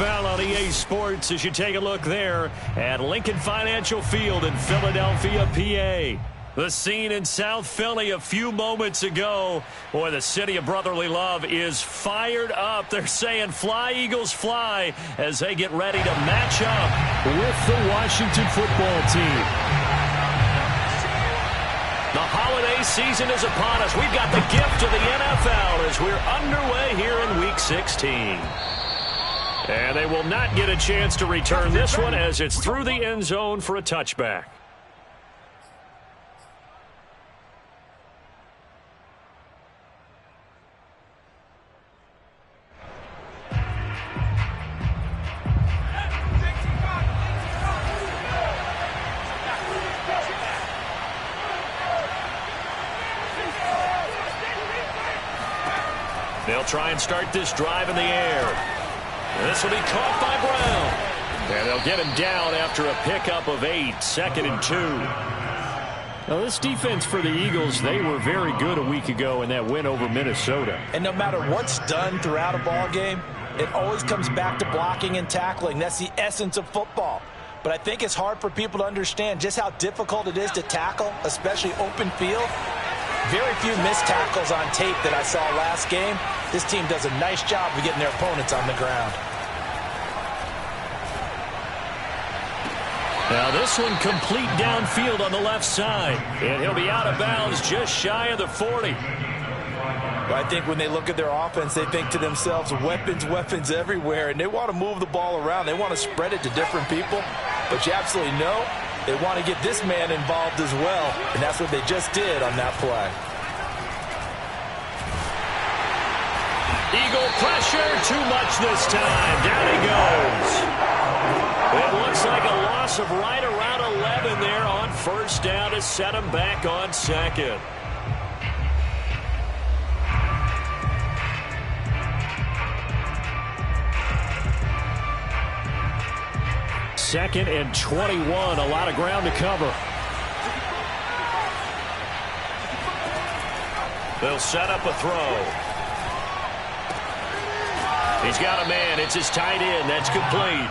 NFL on EA Sports as you take a look there at Lincoln Financial Field in Philadelphia, PA. The scene in South Philly a few moments ago. Boy, the city of brotherly love is fired up. They're saying fly, Eagles, fly as they get ready to match up with the Washington football team. The holiday season is upon us. We've got the gift of the NFL as we're underway here in Week 16. And they will not get a chance to return this one as it's through the end zone for a touchback. They'll try and start this drive in the air. This will be caught by Brown. And they'll get him down after a pickup of 8, 2nd and 2. Now, this defense for the Eagles, they were very good a week ago in that win over Minnesota. And no matter what's done throughout a ball game, it always comes back to blocking and tackling. That's the essence of football. But I think it's hard for people to understand just how difficult it is to tackle, especially open field. Very few missed tackles on tape that I saw last game. This team does a nice job of getting their opponents on the ground. Now this one complete downfield on the left side. And he'll be out of bounds just shy of the 40. Well, I think when they look at their offense, they think to themselves, weapons, weapons everywhere. And they want to move the ball around. They want to spread it to different people. But you absolutely know they want to get this man involved as well. And that's what they just did on that play. Eagle pressure, too much this time. Down he goes. It looks like a loss of right around 11 there on first down to set him back on second. Second and 21, a lot of ground to cover. They'll set up a throw. He's got a man. It's his tight end. That's complete.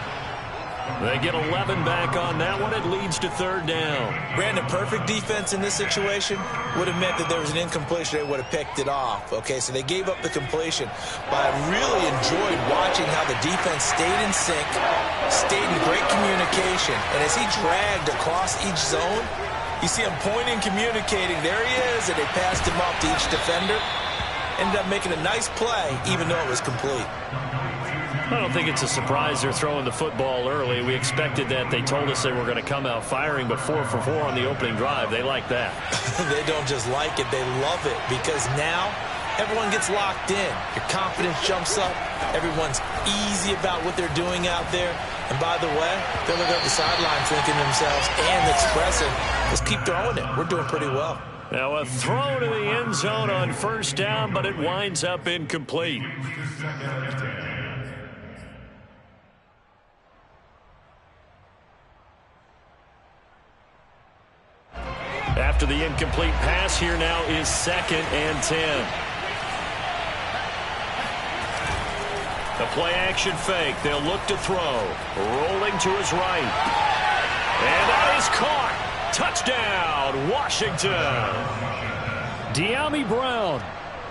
They get 11 back on that one. It leads to third down. Brandon, perfect defense in this situation would have meant that there was an incompletion. They would have picked it off. Okay, so they gave up the completion. But I really enjoyed watching how the defense stayed in sync, stayed in great communication. And as he dragged across each zone, you see him pointing, communicating. There he is, and they passed him off to each defender. Ended up making a nice play, even though it was complete. I don't think it's a surprise they're throwing the football early. We expected that. They told us they were going to come out firing, but 4 for 4 on the opening drive. They like that. They don't just like it. They love it because now everyone gets locked in. Your confidence jumps up. Everyone's easy about what they're doing out there. And by the way, they're looking at the sidelines thinking to themselves and expressing, let's keep throwing it. We're doing pretty well. Now a throw to the end zone on first down, but it winds up incomplete. After the incomplete pass, here now is 2nd and 10. The play-action fake. They'll look to throw. Rolling to his right. And that is caught. Touchdown, Washington. Dyami Brown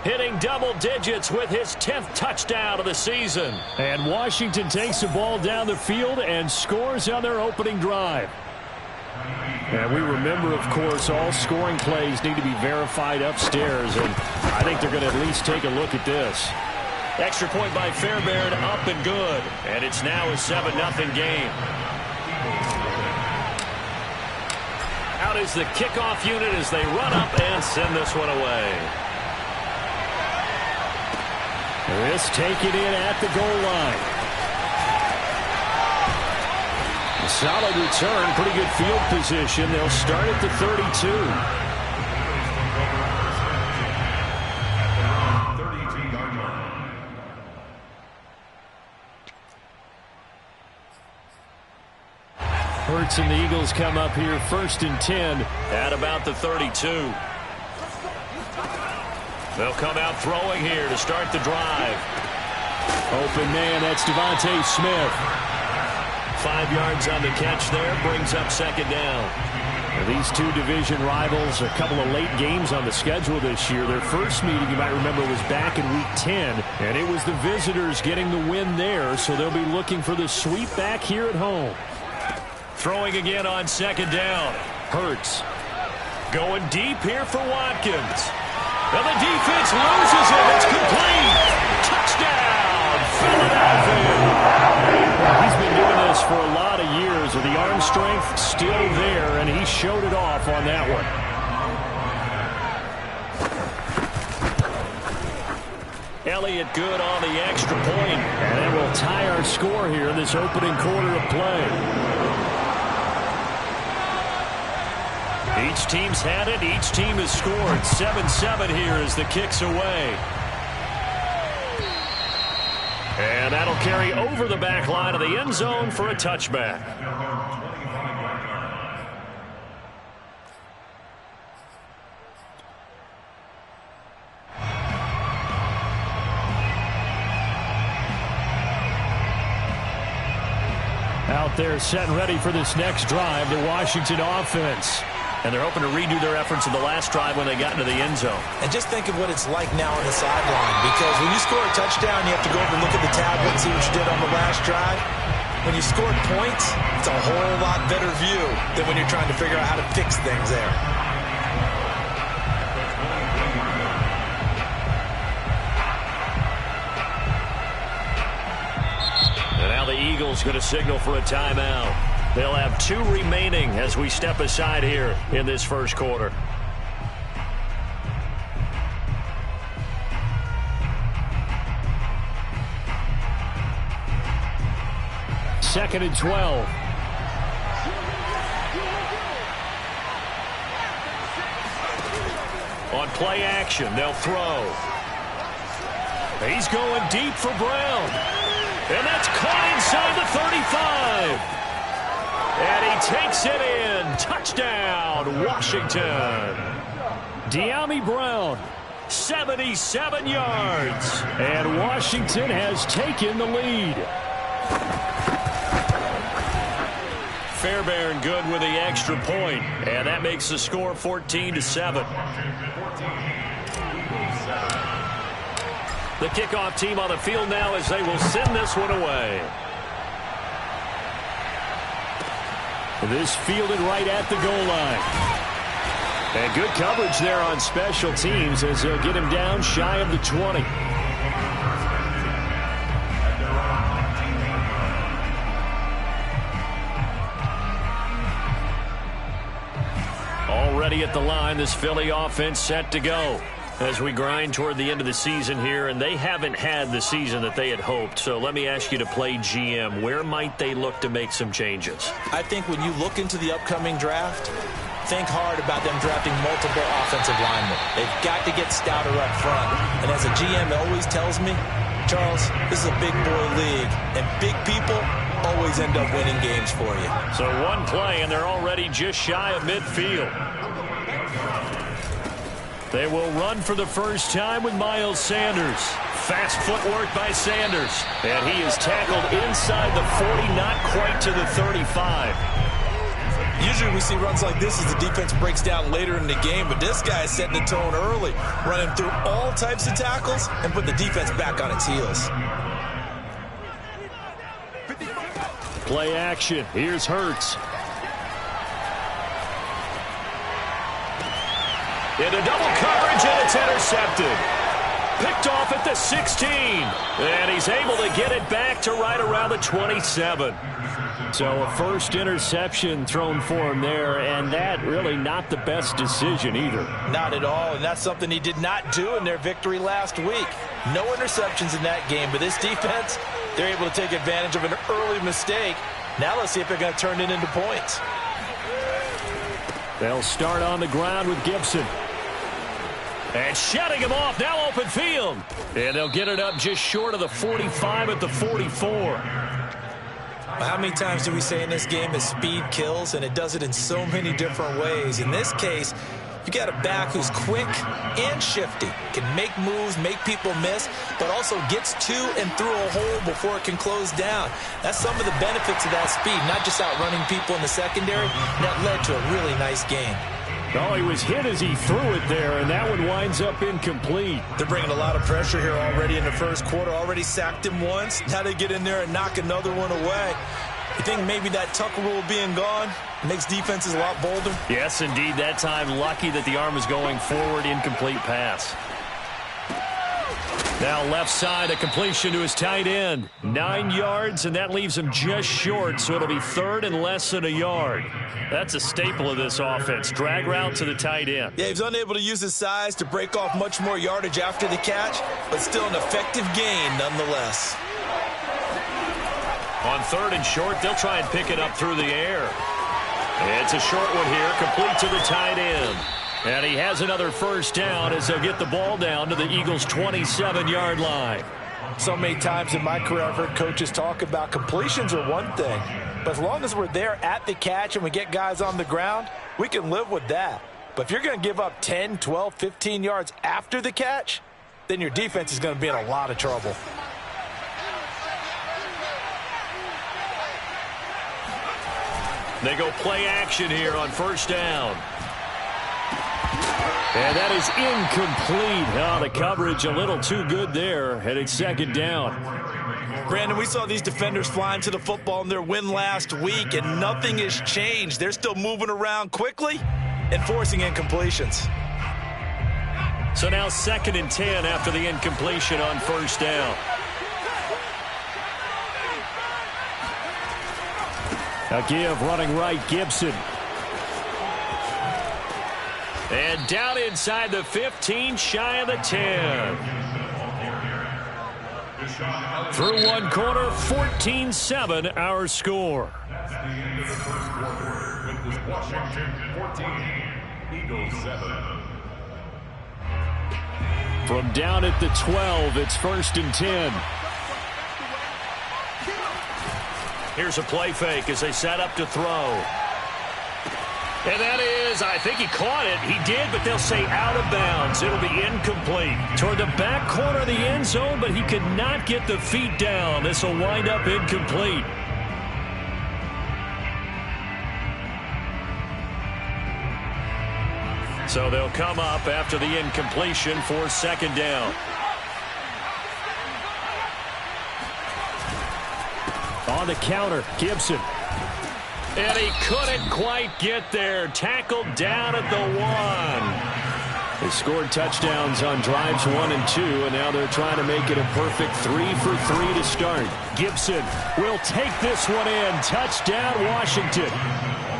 hitting double digits with his 10th touchdown of the season. And Washington takes the ball down the field and scores on their opening drive. And we remember, of course, all scoring plays need to be verified upstairs, and I think they're going to at least take a look at this. Extra point by Fairbairn, up and good. And it's now a 7-0 game. Out is the kickoff unit as they run up and send this one away. This taken in at the goal line. Solid return, pretty good field position. They'll start at the 32. Hurts and the Eagles come up here 1st and 10 at about the 32. They'll come out throwing here to start the drive. Open man, that's Devontae Smith. 5 yards on the catch there, brings up second down. Now, these two division rivals, a couple of late games on the schedule this year. Their first meeting, you might remember, was back in Week 10, and it was the visitors getting the win there, so they'll be looking for the sweep back here at home. Throwing again on second down. Hurts. Going deep here for Watkins. Now the defense loses it. It's complete. Touchdown, Philadelphia. He's been doing this for a lot of years, and the arm strength still there, and he showed it off on that one. Elliott good on the extra point, and it will tie our score here in this opening quarter of play. Each team's had it. Each team has scored. 7-7 here as the kick's away. And that'll carry over the back line of the end zone for a touchback. Out there set and ready for this next drive, the Washington offense. And they're hoping to redo their efforts in the last drive when they got into the end zone. And just think of what it's like now on the sideline. Because when you score a touchdown, you have to go over and look at the tablet and see what you did on the last drive. When you scored points, it's a whole lot better view than when you're trying to figure out how to fix things there. And now the Eagles going to signal for a timeout. They'll have 2 remaining as we step aside here in this first quarter. Second and 12. On play action, they'll throw. He's going deep for Brown. And that's caught inside the 35. And he takes it in. Touchdown, Washington. Dyami Brown, 77 yards. And Washington has taken the lead. Fairbairn good with the extra point. And that makes the score 14-7. The kickoff team on the field now as they will send this one away. This fielded right at the goal line. And good coverage there on special teams as they'll get him down shy of the 20. Already at the line, this Philly offense set to go as we grind toward the end of the season here, and they haven't had the season that they had hoped. So let me ask you to play GM. Where might they look to make some changes? I think when you look into the upcoming draft, think hard about them drafting multiple offensive linemen. They've got to get stouter up front. And as a GM always tells me, Charles, this is a big boy league, and big people always end up winning games for you. So one play, and they're already just shy of midfield. They will run for the first time with Miles Sanders. Fast footwork by Sanders. And he is tackled inside the 40, not quite to the 35. Usually we see runs like this as the defense breaks down later in the game, but this guy is setting the tone early, running through all types of tackles and put the defense back on its heels. Play action. Here's Hurts. Into double coverage, and it's intercepted. Picked off at the 16. And he's able to get it back to right around the 27. So a first interception thrown for him there, and that really not the best decision either. Not at all, and that's something he did not do in their victory last week. No interceptions in that game, but this defense, they're able to take advantage of an early mistake. Now let's see if they're going to turn it into points. They'll start on the ground with Gibson. And shutting him off, now open field. And they'll get it up just short of the 45 at the 44. How many times do we say in this game that speed kills, and it does it in so many different ways? In this case, You got a back who's quick and shifty, can make moves, make people miss, but also gets to and through a hole before it can close down. That's some of the benefits of that speed, not just outrunning people in the secondary. That led to a really nice gain. Oh, he was hit as he threw it there, and that one winds up incomplete. They're bringing a lot of pressure here already in the first quarter. Already sacked him once. Now they get in there and knock another one away. You think maybe that Tucker rule being gone makes defenses a lot bolder? Yes, indeed. That time, lucky that the arm is going forward. Incomplete pass. Now left side, a completion to his tight end. 9 yards, and that leaves him just short, so it'll be third and less than a yard. That's a staple of this offense. Drag route to the tight end. Yeah, he's unable to use his size to break off much more yardage after the catch, but still an effective gain nonetheless. On third and short, they'll try and pick it up through the air. It's a short one here, complete to the tight end. And he has another first down as they'll get the ball down to the Eagles' 27-yard line. So many times in my career I've heard coaches talk about completions are one thing, but as long as we're there at the catch and we get guys on the ground, we can live with that. But if you're going to give up 10, 12, 15 yards after the catch, then your defense is going to be in a lot of trouble. They go play action here on first down. And that is incomplete. Oh, the coverage a little too good there, and it's second down. Brandon, we saw these defenders flying to the football in their win last week, and nothing has changed. They're still moving around quickly and forcing incompletions. So now 2nd and 10 after the incompletion on first down. A give running right, Gibson. And down inside the 15, shy of the 10. Through one quarter, 14-7 our score. From down at the 12, it's 1st and 10. Here's a play fake as they set up to throw. And that is, I think he caught it. He did, but they'll say out of bounds. It'll be incomplete. Toward the back corner of the end zone, but he could not get the feet down. This will wind up incomplete. So they'll come up after the incompletion for second down. On the counter, Gibson. And he couldn't quite get there. Tackled down at the 1. They scored touchdowns on drives 1 and 2, and now they're trying to make it a perfect 3 for 3 to start. Gibson will take this one in. Touchdown, Washington.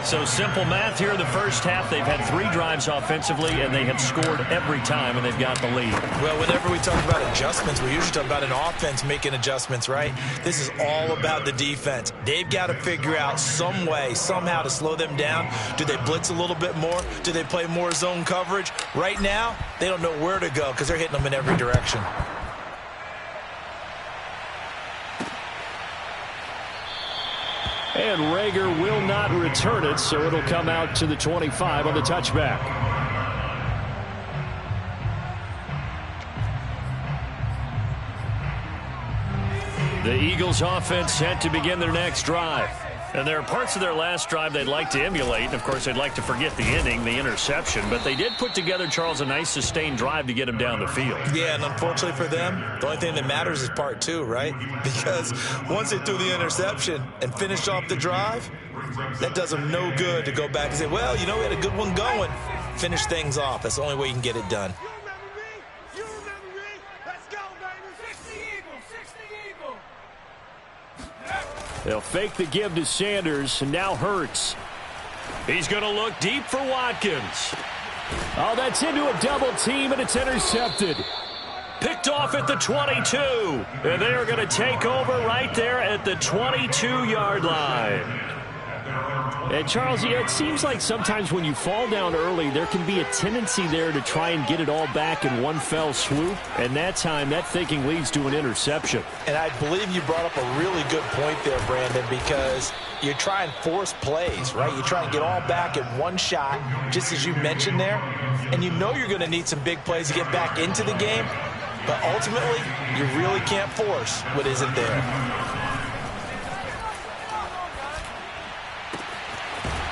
So simple math here in the first half. They've had 3 drives offensively, and they have scored every time, and they've got the lead. Well, whenever we talk about adjustments, we usually talk about an offense making adjustments, right? This is all about the defense. They've got to figure out some way, somehow to slow them down. Do they blitz a little bit more? Do they play more zone coverage? Right now, they don't know where to go because they're hitting them in every direction. And Rager will not return it, so it'll come out to the 25 on the touchback. The Eagles offense set to begin their next drive. And there are parts of their last drive they'd like to emulate. And, of course, they'd like to forget the ending, the interception. But they did put together, Charles, a nice sustained drive to get him down the field. Yeah, and unfortunately for them, the only thing that matters is part 2, right? Because once they threw the interception and finished off the drive, that does them no good to go back and say, well, you know, we had a good one going. Finish things off. That's the only way you can get it done. They'll fake the give to Sanders, and now Hurts. He's going to look deep for Watkins. Oh, that's into a double team, and it's intercepted. Picked off at the 22. And they are going to take over right there at the 22-yard line. And, Charles, yeah, it seems like sometimes when you fall down early, there can be a tendency there to try and get it all back in one fell swoop. And that time, that thinking leads to an interception. And I believe you brought up a really good point there, Brandon, because you try and force plays, right? You try and get all back in one shot, just as you mentioned there. And you know you're going to need some big plays to get back into the game. But ultimately, you really can't force what isn't there.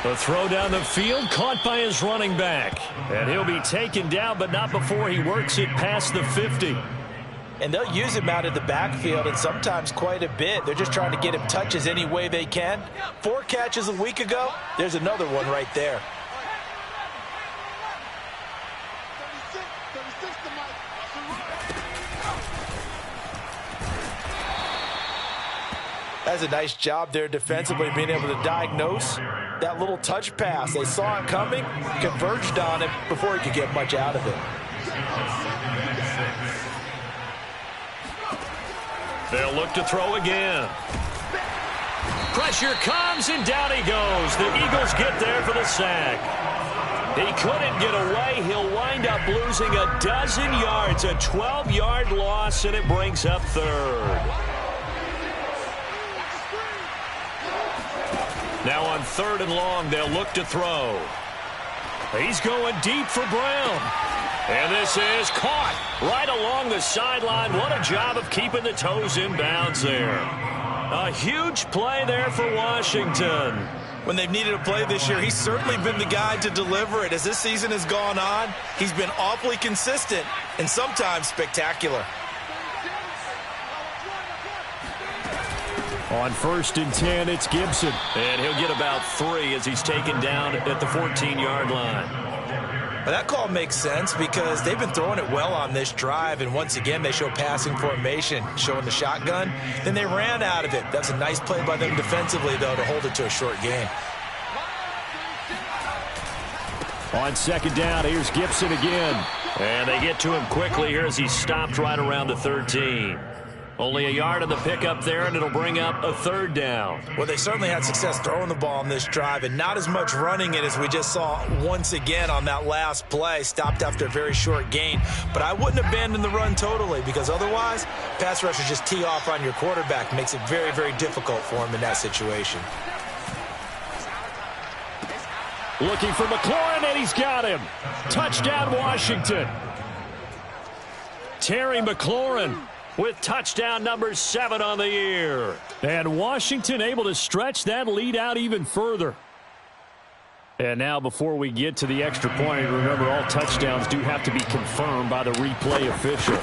The throw down the field, caught by his running back. And he'll be taken down, but not before he works it past the 50. And they'll use him out of the backfield, and sometimes quite a bit. They're just trying to get him touches any way they can. 4 catches a week ago. There's another one right there. That's a nice job there defensively, being able to diagnose that little touch pass. They saw it coming, converged on it before he could get much out of it. They'll look to throw again. Pressure comes, and down he goes. The Eagles get there for the sack. He couldn't get away. He'll wind up losing a dozen yards, a 12-yard loss, and it brings up third. Now on 3rd and long, they'll look to throw. He's going deep for Brown. And this is caught right along the sideline. What a job of keeping the toes in bounds there. A huge play there for Washington. When they've needed a play this year, he's certainly been the guy to deliver it. As this season has gone on, he's been awfully consistent and sometimes spectacular. On 1st and 10, it's Gibson. And he'll get about 3 as he's taken down at the 14-yard line. But that call makes sense because they've been throwing it well on this drive, and once again they show passing formation, showing the shotgun. Then they ran out of it. That's a nice play by them defensively, though, to hold it to a short game. On 2nd down, here's Gibson again. And they get to him quickly here as he's stopped right around the 13. Only a yard on the pickup there, and it'll bring up a 3rd down. Well, they certainly had success throwing the ball on this drive, and not as much running it as we just saw once again on that last play. Stopped after a very short gain. But I wouldn't abandon the run totally, because otherwise, pass rushers just tee off on your quarterback. Makes it very, very difficult for him in that situation. Looking for McLaurin, and he's got him. Touchdown, Washington. Terry McLaurin with touchdown number 7 on the year. And Washington able to stretch that lead out even further. And now before we get to the extra point, remember all touchdowns do have to be confirmed by the replay official.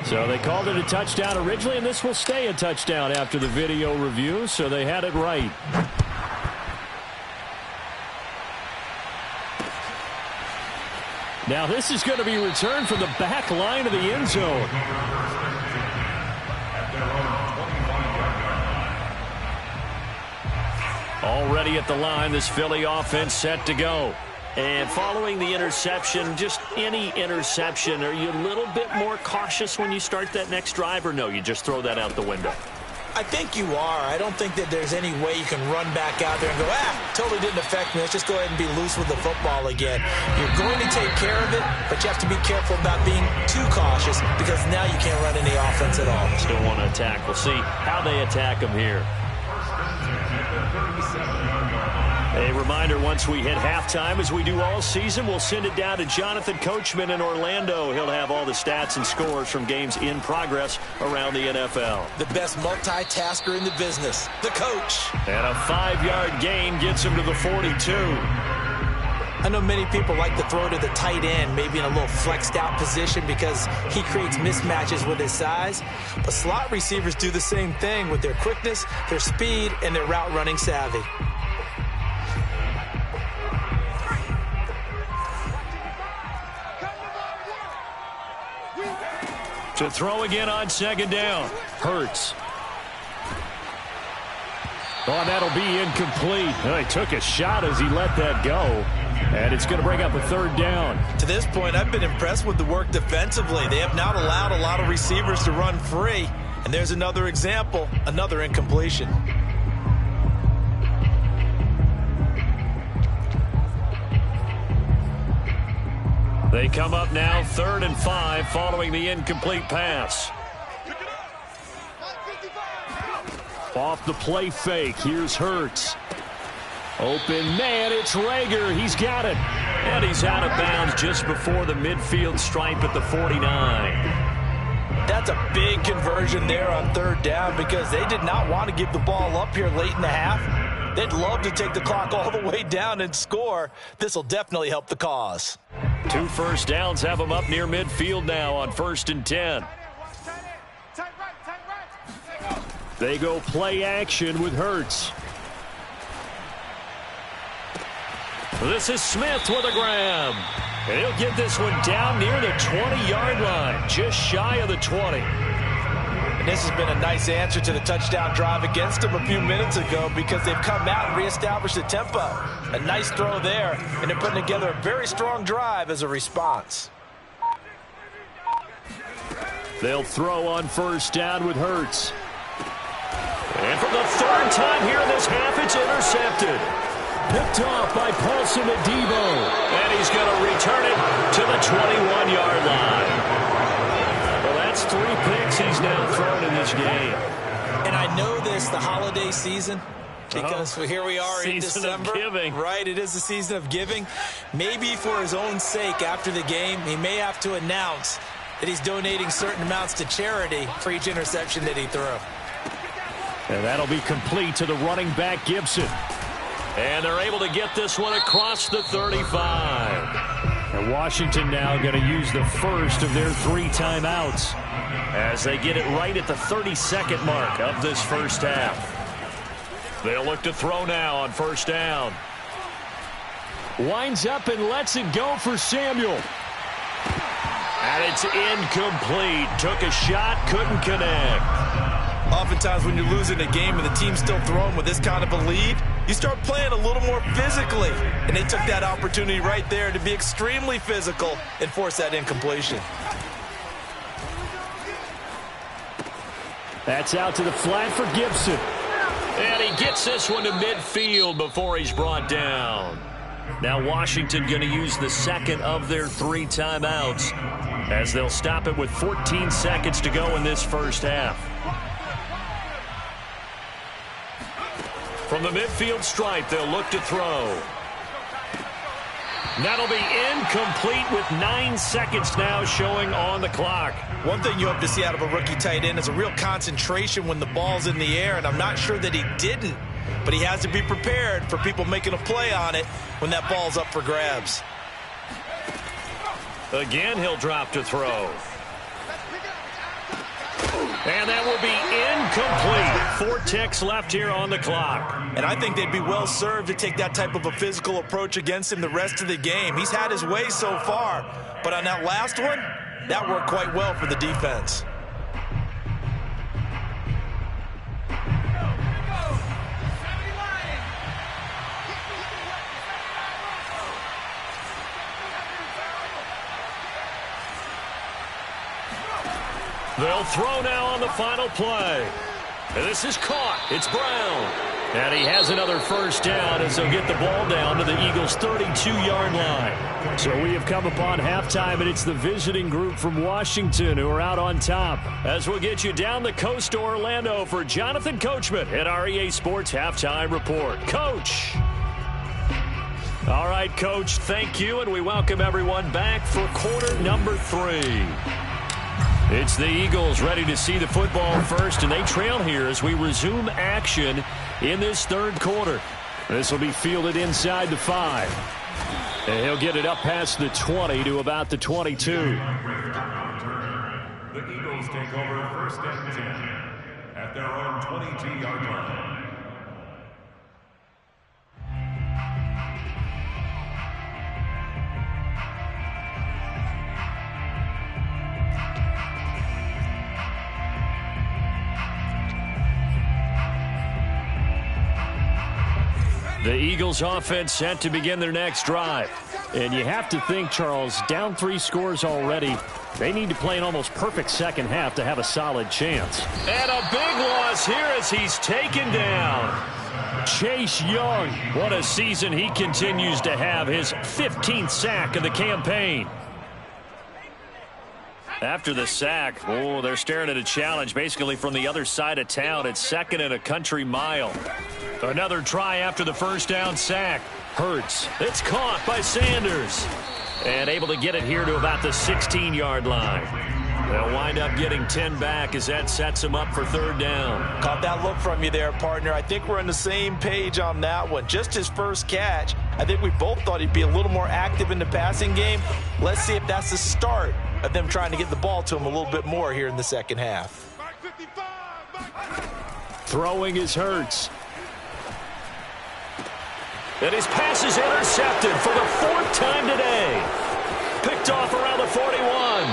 So they called it a touchdown originally, and this will stay a touchdown after the video review, so they had it right. Now this is going to be returned from the back line of the end zone. Already at the line, this Philly offense set to go. And following the interception, just any interception, are you a little bit more cautious when you start that next drive, or no, you just throw that out the window? I think you are. I don't think that there's any way you can run back out there and go, totally didn't affect me. Let's just go ahead and be loose with the football again. You're going to take care of it, but you have to be careful about being too cautious because now you can't run any offense at all. Still want to attack. We'll see how they attack them here. A reminder, once we hit halftime, as we do all season, we'll send it down to Jonathan Coachman in Orlando. He'll have all the stats and scores from games in progress around the NFL. The best multitasker in the business, the coach. And a 5-yard gain gets him to the 42. I know many people like to throw to the tight end, maybe in a little flexed out position because he creates mismatches with his size. But slot receivers do the same thing with their quickness, their speed, and their route running savvy. To throw again on 2nd down. Hurts. Oh, that'll be incomplete. Oh, he took a shot as he let that go. And it's going to bring up a 3rd down. To this point, I've been impressed with the work defensively. They have not allowed a lot of receivers to run free. And there's another example, another incompletion. They come up now 3rd and 5 following the incomplete pass. Off the play fake, here's Hurts. Open man, it's Reagor. He's got it. And he's out of bounds just before the midfield stripe at the 49. That's a big conversion there on 3rd down because they did not want to give the ball up here late in the half. They'd love to take the clock all the way down and score. This will definitely help the cause. 2 first downs have them up near midfield now on 1st and 10. They go play action with Hurts. This is Smith with a grab. And he'll get this one down near the 20-yard line, just shy of the 20. And this has been a nice answer to the touchdown drive against them a few minutes ago because they've come out and reestablished the tempo. A nice throw there, and they're putting together a very strong drive as a response. They'll throw on 1st down with Hurts. And for the 3rd time here in this half, it's intercepted. Picked off by Paulson Adebo. And he's going to return it to the 21-yard line. Well, that's 3 picks he's now thrown in this game. And I know this, the holiday season, because here we are in December. Season of giving. Right, it is the season of giving. Maybe for his own sake after the game, he may have to announce that he's donating certain amounts to charity for each interception that he threw. And that'll be complete to the running back, Gibson. And they're able to get this one across the 35. And Washington now going to use the first of their 3 timeouts as they get it right at the 32nd mark of this first half. They'll look to throw now on 1st down. Winds up and lets it go for Samuel. And it's incomplete. Took a shot, couldn't connect. Oftentimes when you're losing a game and the team's still throwing with this kind of a lead, you start playing a little more physically. And they took that opportunity right there to be extremely physical and force that incompletion. That's out to the flat for Gibson. And he gets this one to midfield before he's brought down. Now Washington going to use the 2nd of their 3 timeouts as they'll stop it with 14 seconds to go in this first half. From the midfield stripe, they'll look to throw. That'll be incomplete with 9 seconds now showing on the clock. One thing you hope to see out of a rookie tight end is a real concentration when the ball's in the air, and I'm not sure that he didn't, but he has to be prepared for people making a play on it when that ball's up for grabs. Again, he'll drop to throw. And that will be incomplete. 4 ticks left here on the clock. And I think they'd be well served to take that type of a physical approach against him the rest of the game. He's had his way so far, but on that last one, that worked quite well for the defense. They'll throw now on the final play. And this is caught. It's Brown. And he has another first down as they'll get the ball down to the Eagles' 32-yard line. So we have come upon halftime, and it's the visiting group from Washington who are out on top. As we'll get you down the coast to Orlando for Jonathan Coachman at our EA Sports Halftime Report. Coach. All right, Coach, thank you, and we welcome everyone back for quarter number 3. It's the Eagles ready to see the football first, and they trail here as we resume action in this 3rd quarter. This will be fielded inside the 5. And he'll get it up past the 20 to about the 22. The Eagles take over 1st and 10 at their own 22-yard line. The Eagles offense set to begin their next drive. And you have to think, Charles, down 3 scores already. They need to play an almost perfect second half to have a solid chance. And a big loss here as he's taken down. Chase Young, what a season he continues to have, his 15th sack of the campaign. After the sack, they're staring at a challenge basically from the other side of town. It's 2nd and a country mile. Another try after the first down sack. Hurts. It's caught by Sanders. And able to get it here to about the 16-yard line. They'll wind up getting 10 back as that sets them up for 3rd down. Caught that look from you there, partner. I think we're on the same page on that one. Just his first catch. I think we both thought he'd be a little more active in the passing game. Let's see if that's the start of them trying to get the ball to him a little bit more here in the second half. Throwing is Hurts. And his pass is intercepted for the 4th time today. Picked off around the 41.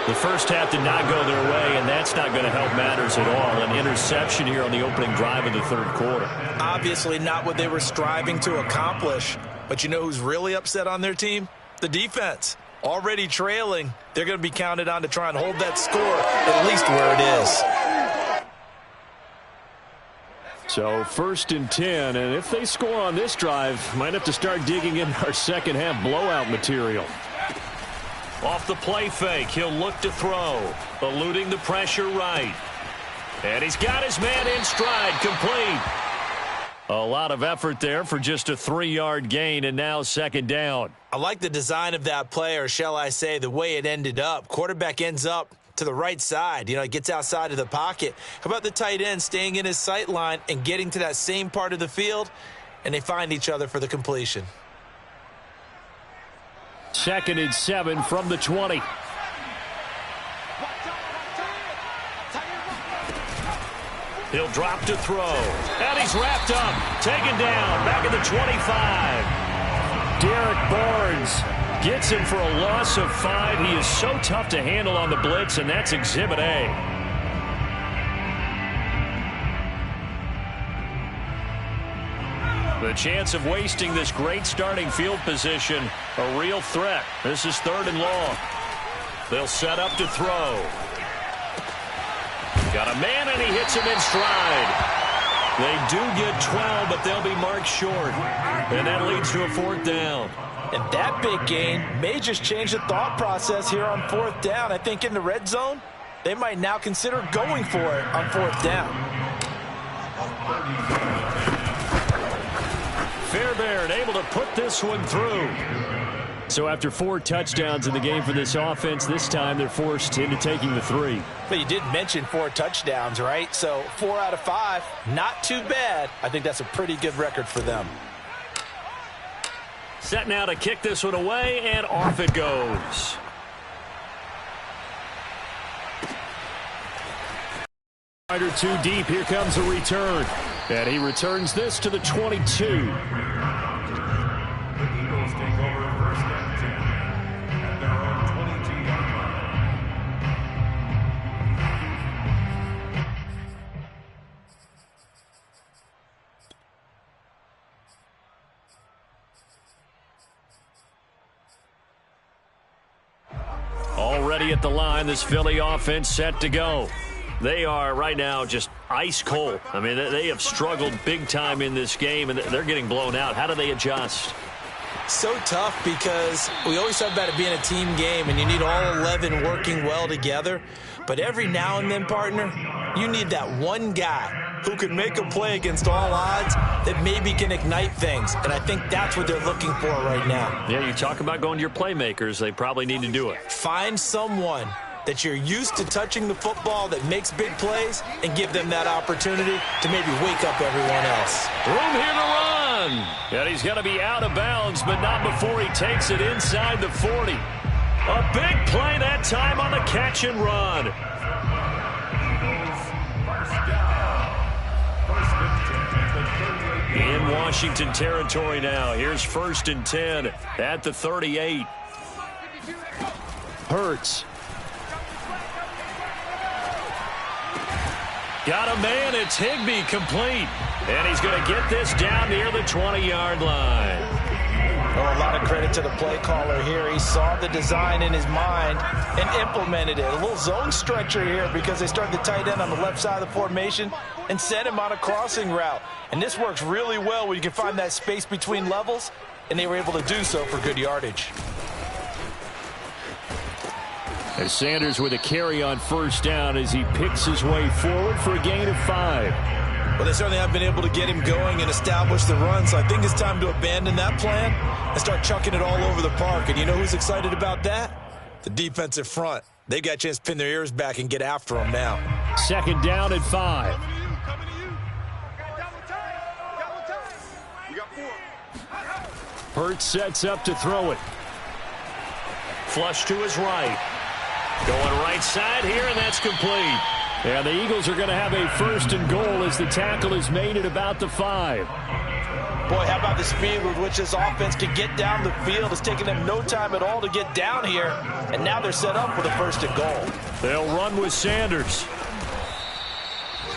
The first half did not go their way, and that's not going to help matters at all. An interception here on the opening drive of the 3rd quarter. Obviously not what they were striving to accomplish. But you know who's really upset on their team? The defense. Already trailing. They're going to be counted on to try and hold that score at least where it is. So 1st and 10, and if they score on this drive, might have to start digging in our second half blowout material. Off the play fake, he'll look to throw, eluding the pressure right. And he's got his man in stride, complete. A lot of effort there for just a 3-yard gain, and now 2nd down. I like the design of that play, or shall I say the way it ended up. Quarterback ends up to the right side. You know, he gets outside of the pocket. How about the tight end staying in his sight line and getting to that same part of the field, and they find each other for the completion. 2nd and 7 from the 20. He'll drop to throw. And he's wrapped up. Taken down. Back at the 25. Derek Barnes gets him for a loss of 5. He is so tough to handle on the blitz, and that's Exhibit A. The chance of wasting this great starting field position, a real threat. This is 3rd and long. They'll set up to throw. Got a man, and he hits him in stride. They do get 12, but they'll be marked short. And that leads to a 4th down. And that big gain may just change the thought process here on 4th down. I think in the red zone, they might now consider going for it on 4th down. Fairbairn able to put this one through. So after 4 touchdowns in the game for this offense, this time they're forced into taking the 3. But you did mention 4 touchdowns, right? So 4 out of 5, not too bad. I think that's a pretty good record for them. Set now to kick this one away, and off it goes. Rider 2 deep. Here comes a return. And he returns this to the 22. The Eagles take over 1st and 10 at their own 22-yard line. Already at the line, this Philly offense set to go. They are right now just ice cold. I mean, they have struggled big time in this game, and they're getting blown out. How do they adjust? So tough because we always talk about it being a team game, and you need all 11 working well together. But every now and then, partner, you need that one guy who can make a play against all odds that maybe can ignite things. And I think that's what they're looking for right now. Yeah, you talk about going to your playmakers. They probably need to do it. Find someone that you're used to touching the football that makes big plays and give them that opportunity to maybe wake up everyone else. Room here to run. And he's going to be out of bounds, but not before he takes it inside the 40. A big play that time on the catch and run. In Washington territory now. Here's 1st and 10 at the 38. Hurts. Got a man, it's Higbee, complete. And he's going to get this down near the 20-yard line. Oh, a lot of credit to the play caller here. He saw the design in his mind and implemented it. A little zone stretcher here because they started the tight end on the left side of the formation and sent him on a crossing route. And this works really well when you can find that space between levels, and they were able to do so for good yardage. And Sanders with a carry on first down as he picks his way forward for a gain of 5. Well, they certainly have been able to get him going and establish the run, so I think it's time to abandon that plan and start chucking it all over the park. And you know who's excited about that? The defensive front. They've got a chance to pin their ears back and get after him now. Second down at 5. Hurts sets up to throw it. Flush to his right. Going right side here, and that's complete. And the Eagles are going to have a first and goal as the tackle is made at about the 5. Boy, how about the speed with which this offense can get down the field? It's taken them no time at all to get down here, and now they're set up for the first and goal. They'll run with Sanders.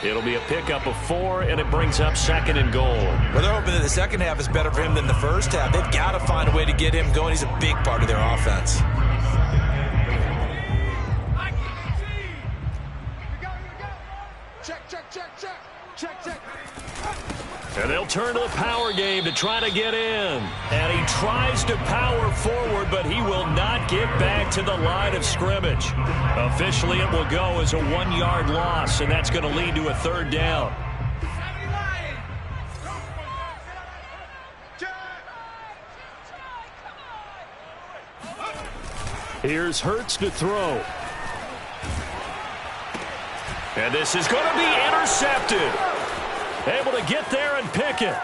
It'll be a pickup of 4, and it brings up second and goal. Well, they're hoping that the second half is better for him than the first half. They've got to find a way to get him going. He's a big part of their offense. And they'll turn to the power game to try to get in. And he tries to power forward, but he will not get back to the line of scrimmage. Officially, it will go as a 1-yard loss, and that's going to lead to a third down. Here's Hurts to throw. And this is going to be intercepted. Able to get there and pick it.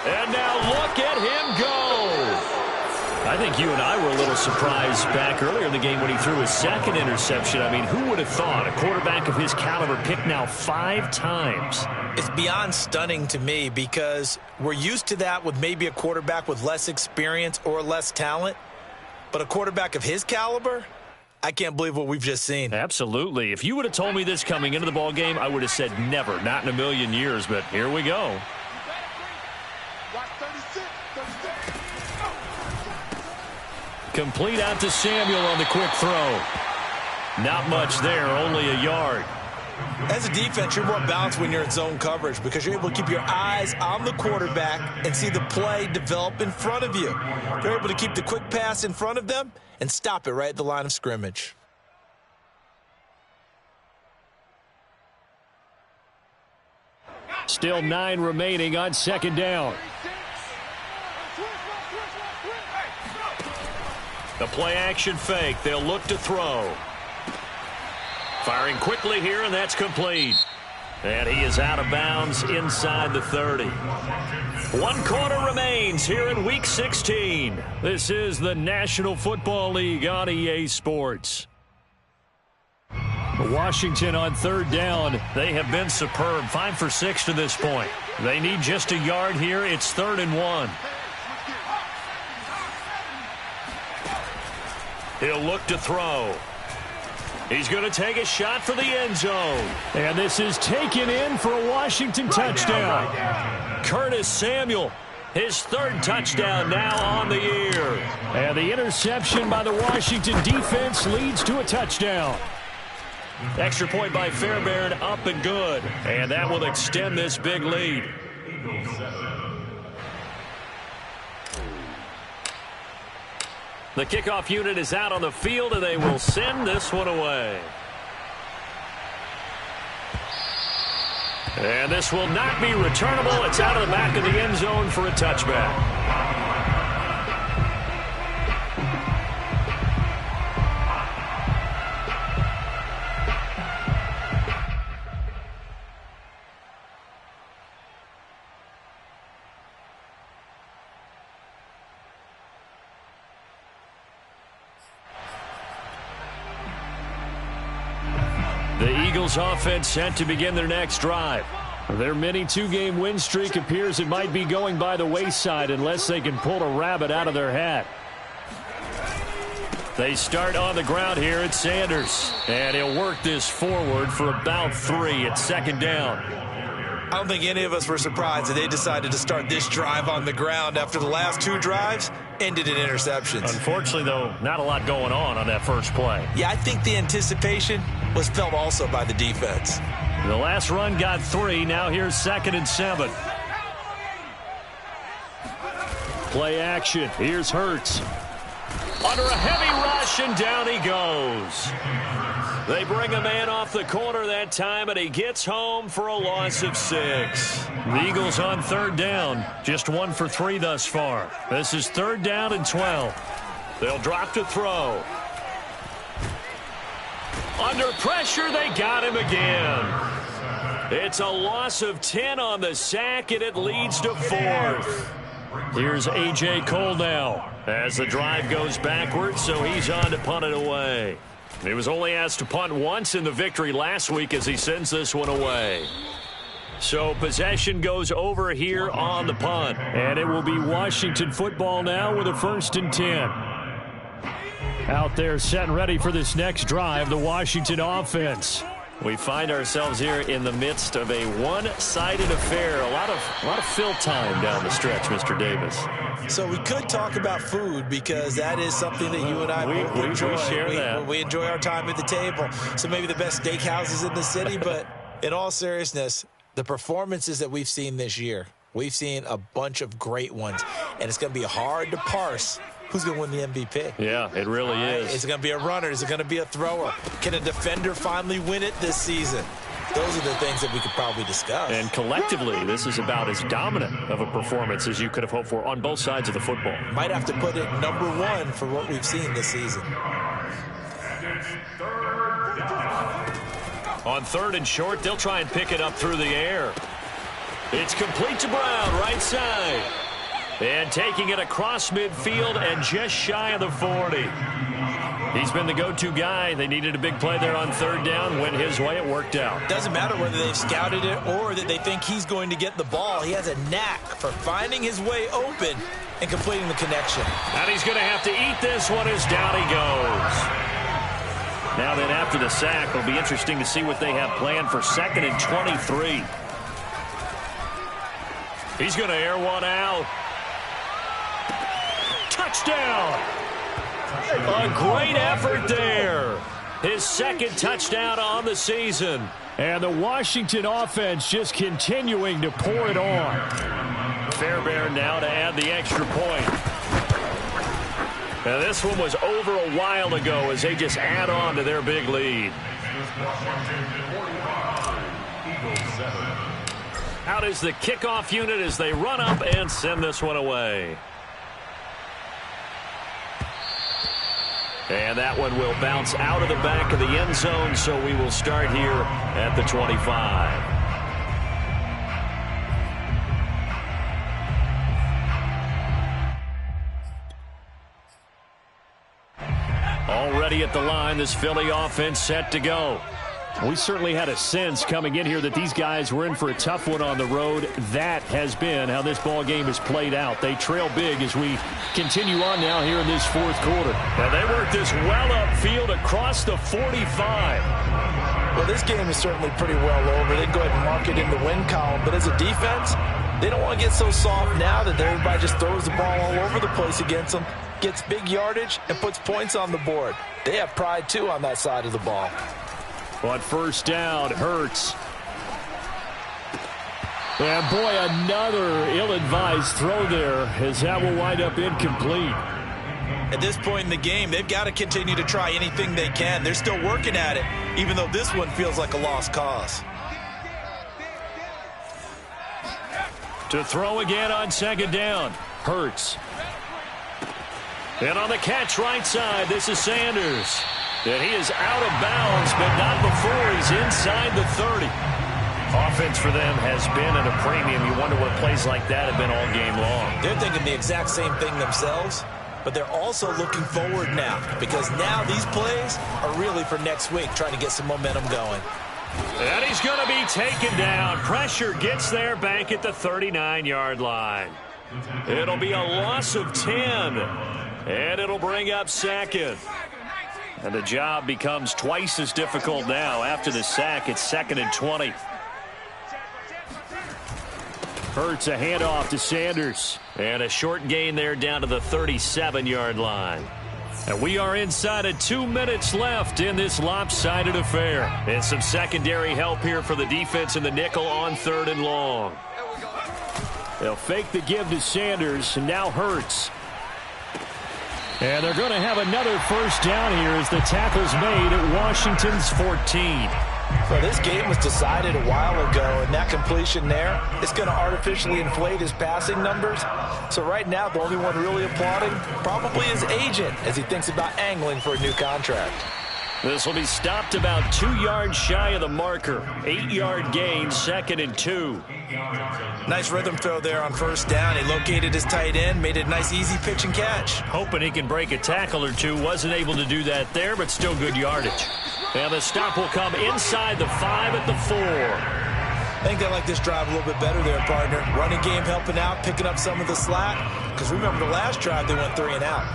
And now look at him go. I think you and I were a little surprised back earlier in the game when he threw his second interception. I mean, who would have thought a quarterback of his caliber picked now 5 times? It's beyond stunning to me because we're used to that with maybe a quarterback with less experience or less talent. But a quarterback of his caliber, I can't believe what we've just seen. Absolutely. If you would have told me this coming into the ball game, I would have said never, not in a million years, but here we go. Complete out to Samuel on the quick throw. Not much there, only a yard. As a defense, you're more balanced when you're in zone coverage because you're able to keep your eyes on the quarterback and see the play develop in front of you. You're able to keep the quick pass in front of them and stop it right at the line of scrimmage. Still 9 remaining on second down. The play action fake. They'll look to throw. Firing quickly here, and that's complete. And he is out of bounds inside the 30. 1 quarter remains here in Week 16. This is the National Football League on EA Sports. Washington on third down. They have been superb. 5 for 6 to this point. They need just a yard here. It's 3rd and 1. He'll look to throw. He's going to take a shot for the end zone. And this is taken in for a Washington touchdown. Curtis Samuel, his 3rd touchdown now on the year. And the interception by the Washington defense leads to a touchdown. Extra point by Fairbairn, up and good. And that will extend this big lead. The kickoff unit is out on the field, and they will send this one away. And this will not be returnable. It's out of the back of the end zone for a touchback. The Eagles offense set to begin their next drive. Their mini 2-game win streak appears it might be going by the wayside unless they can pull a rabbit out of their hat. They start on the ground here at Sanders. And he'll work this forward for about 3 at second down. I don't think any of us were surprised that they decided to start this drive on the ground after the last 2 drives ended in interceptions. Unfortunately, though, not a lot going on that first play. Yeah, I think the anticipation was felt also by the defense. The last run got 3. Now here's 2nd and 7. Play action. Here's Hurts. Under a heavy rush, and down he goes. They bring a man off the corner that time, and he gets home for a loss of 6. The Eagles on third down. Just 1 for 3 thus far. This is 3rd down and 12. They'll drop to throw. Under pressure, they got him again. It's a loss of 10 on the sack, and it leads to 4th. Here's A.J. Cole now as the drive goes backwards, so he's on to punt it away. He was only asked to punt once in the victory last week as he sends this one away. So possession goes over here on the punt. And it will be Washington football now with a 1st and 10. Out there set and ready for this next drive, the Washington offense. We find ourselves here in the midst of a one-sided affair. A lot of fill time down the stretch, Mr. Davis. So we could talk about food because that is something that you and I both enjoy. We share that. We enjoy our time at the table. So maybe the best steakhouses in the city, but in all seriousness, the performances that we've seen this year, we've seen a bunch of great ones, and it's going to be hard to parse who's going to win the MVP. Yeah, it really is. Is it going to be a runner? Is it going to be a thrower? Can a defender finally win it this season? Those are the things that we could probably discuss. And collectively, this is about as dominant of a performance as you could have hoped for on both sides of the football. Might have to put it number 1 for what we've seen this season. On 3rd and short, they'll try and pick it up through the air. It's complete to Brown, right side. And taking it across midfield and just shy of the 40. He's been the go-to guy. They needed a big play there on 3rd down. Went his way. It worked out. Doesn't matter whether they've scouted it or that they think he's going to get the ball. He has a knack for finding his way open and completing the connection. And he's going to have to eat this one as down he goes. Now then, after the sack, it'll be interesting to see what they have planned for 2nd and 23. He's going to air one out. Touchdown! A great effort there. His 2nd touchdown on the season. And the Washington offense just continuing to pour it on. Fairbairn now to add the extra point. Now this one was over a while ago as they just add on to their big lead. Out is the kickoff unit as they run up and send this one away. And that one will bounce out of the back of the end zone, so we will start here at the 25. Already at the line, this Philly offense set to go. We certainly had a sense coming in here that these guys were in for a tough one on the road. That has been how this ball game has played out. They trail big as we continue on now here in this 4th quarter. Now they work this well upfield across the 45. Well, this game is certainly pretty well over. They can go ahead and mark it in the win column. But as a defense, they don't want to get so soft now that everybody just throws the ball all over the place against them, gets big yardage, and puts points on the board. They have pride, too, on that side of the ball. On 1st down, Hurts. And boy, another ill-advised throw there as that will wind up incomplete. At this point in the game, they've got to continue to try anything they can. They're still working at it, even though this one feels like a lost cause. To throw again on 2nd down, Hurts. And on the catch right side, this is Sanders. And he is out of bounds, but not before he's inside the 30. Offense for them has been at a premium. You wonder what plays like that have been all game long. They're thinking the exact same thing themselves, but they're also looking forward now because now these plays are really for next week, trying to get some momentum going. And he's going to be taken down. Pressure gets there back at the 39-yard line. It'll be a loss of 10, and it'll bring up 2nd. And the job becomes twice as difficult now. After the sack, it's 2nd and 20. Hurts a handoff to Sanders. And a short gain there down to the 37-yard line. And we are inside of 2 minutes left in this lopsided affair. And some secondary help here for the defense in the nickel on 3rd and long. They'll fake the give to Sanders, and now Hurts. And they're going to have another first down here as the tackle's made at Washington's 14. So this game was decided a while ago, and that completion there is going to artificially inflate his passing numbers. So right now, the only one really applauding probably his agent as he thinks about angling for a new contract. This will be stopped about 2 yards shy of the marker. 8-yard gain, 2nd and 2. Nice rhythm throw there on first down. He located his tight end, made it a nice easy pitch and catch. Hoping he can break a tackle or two. Wasn't able to do that there, but still good yardage. And the stop will come inside the 5 at the 4. I think they like this drive a little bit better there, partner. Running game helping out, picking up some of the slack. Because remember the last drive, they went 3 and out.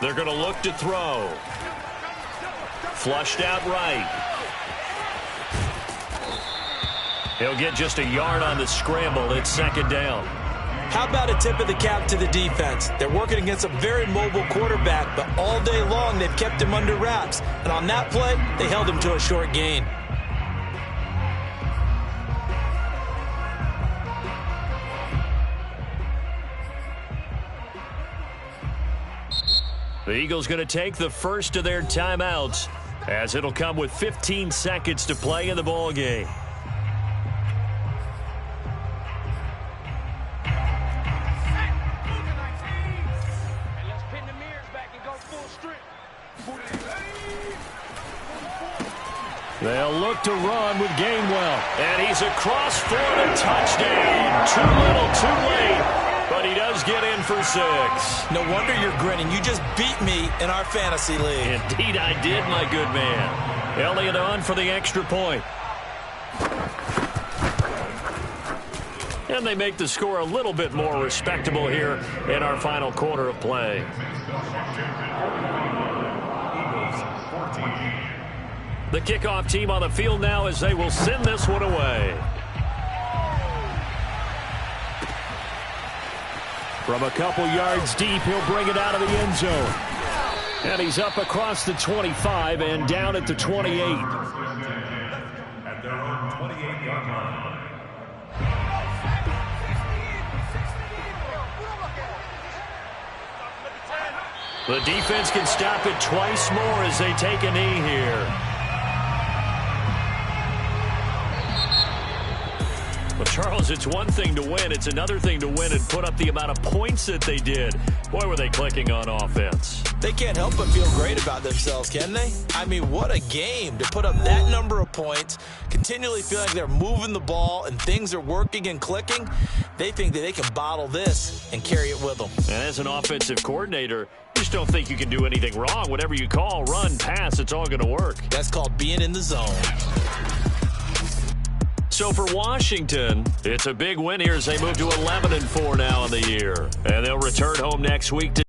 They're going to look to throw. Flushed out right. He'll get just a yard on the scramble. It's 2nd down. How about a tip of the cap to the defense? They're working against a very mobile quarterback, but all day long they've kept him under wraps. And on that play, they held him to a short gain. The Eagles going to take the first of their timeouts as it'll come with 15 seconds to play in the ball game. They'll look to run with Gainwell. And he's across for the touchdown. Too little, too late. But he does get in for 6. No wonder you're grinning. You just beat me in our fantasy league. Indeed I did, my good man. Elliott on for the extra point. And they make the score a little bit more respectable here in our final quarter of play. The kickoff team on the field now as they will send this one away. From a couple yards deep, he'll bring it out of the end zone. And he's up across the 25 and down at the 28. At their own 28-yard line. The defense can stop it twice more as they take a knee here. Well, Charles, it's one thing to win. It's another thing to win and put up the amount of points that they did. Boy, were they clicking on offense. They can't help but feel great about themselves, can they? I mean, what a game to put up that number of points, continually feeling like they're moving the ball and things are working and clicking. They think that they can bottle this and carry it with them. And as an offensive coordinator, you just don't think you can do anything wrong. Whatever you call, run, pass, it's all going to work. That's called being in the zone. So for Washington, it's a big win here as they move to 11-4 now in the year. And they'll return home next week to